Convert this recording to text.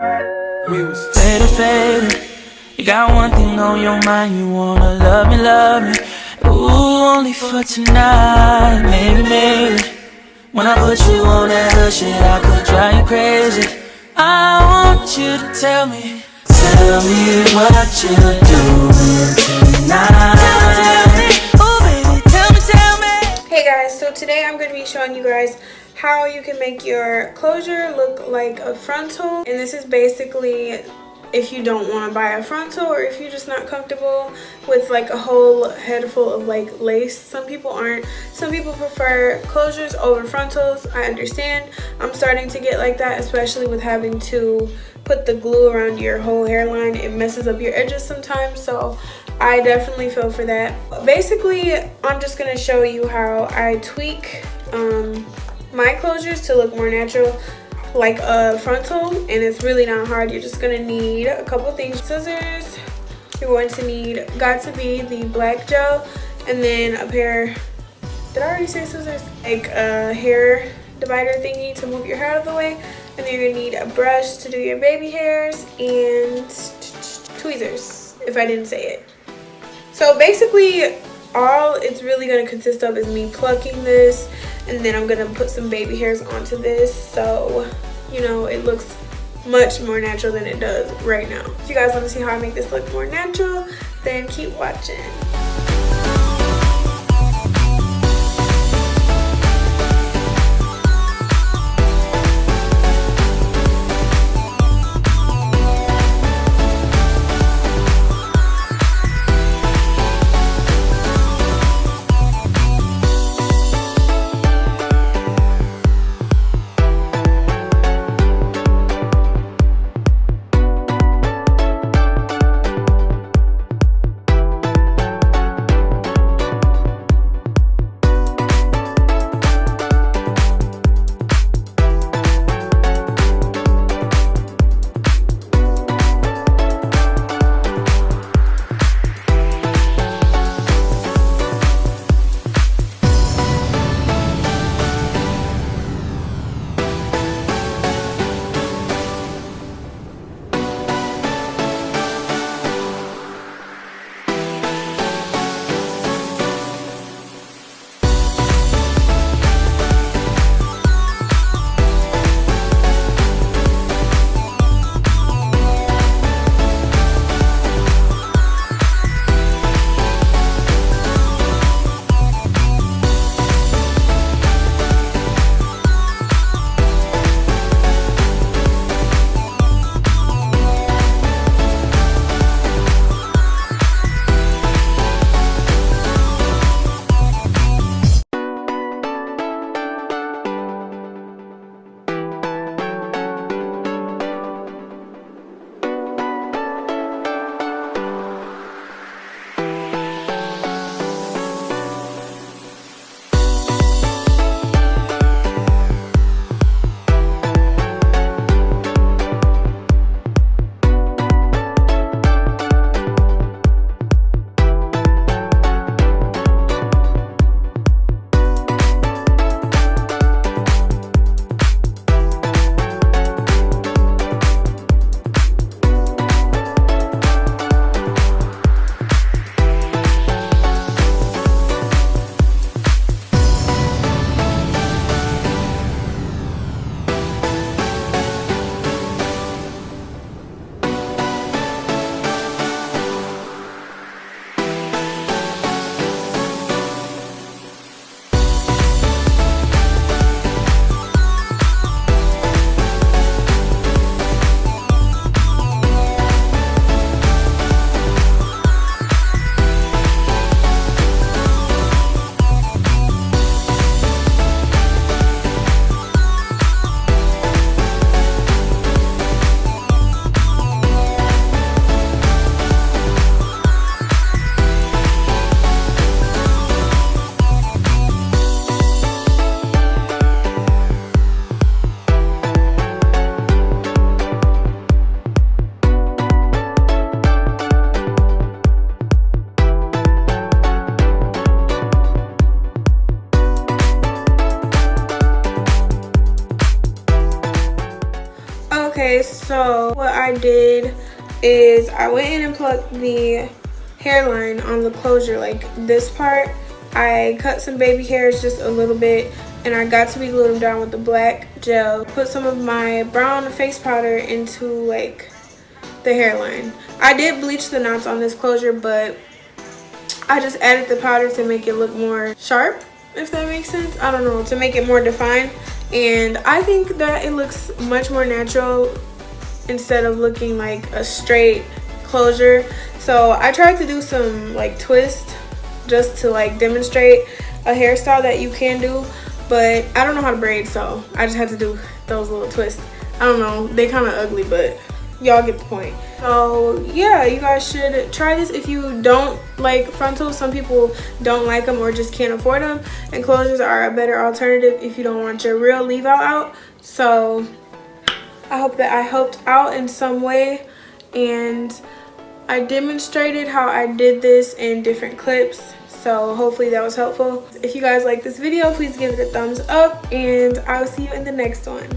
Faded, faded. You got one thing on your mind, you wanna love me. Ooh, only for tonight, maybe. When I put you on that hood shit, I could drive you crazy. I want you to tell me what you're doing tonight. Tell me, oh baby, tell me. Hey guys, so today I'm going to be showing you guys how you can make your closure look like a frontal. And this is basically if you don't want to buy a frontal, or if you're just not comfortable with like a whole head full of like lace. Some people aren't. Some people prefer closures over frontals. I understand. I'm starting to get like that, especially with having to put the glue around your whole hairline. It messes up your edges sometimes, so I definitely feel for that. Basically, I'm just going to show you how I tweak my closures to look more natural like a frontal, and it's really not hard. You're just gonna need a couple things. Scissors, you're going to need got to be the black gel, and then a pair, did I already say scissors? Like a hair divider thingy to move your hair out of the way, and then you're gonna need a brush to do your baby hairs, and tweezers if I didn't say it. So basically all it's really going to consist of is me plucking this, and then I'm going to put some baby hairs onto this, so you know it looks much more natural than it does right now. If you guys want to see how I make this look more natural, then keep watching. So what I did is I went in and plucked the hairline on the closure, like this part. I cut some baby hairs just a little bit, and I got to be glued them down with the black gel. Put some of my brown face powder into like the hairline. I did bleach the knots on this closure, but I just added the powder to make it look more sharp, if that makes sense. I don't know, to make it more defined. And I think that it looks much more natural instead of looking like a straight closure. So I tried to do some like twist just to like demonstrate a hairstyle that you can do, but I don't know how to braid, so I just had to do those little twists. I don't know, they kind of ugly, but y'all get the point. So yeah, you guys should try this if you don't like frontals. Some people don't like them or just can't afford them, and closures are a better alternative if you don't want your real leave out. So I hope that I helped out in some way, and I demonstrated how I did this in different clips. So hopefully that was helpful. If you guys like this video, please give it a thumbs up, and I will see you in the next one.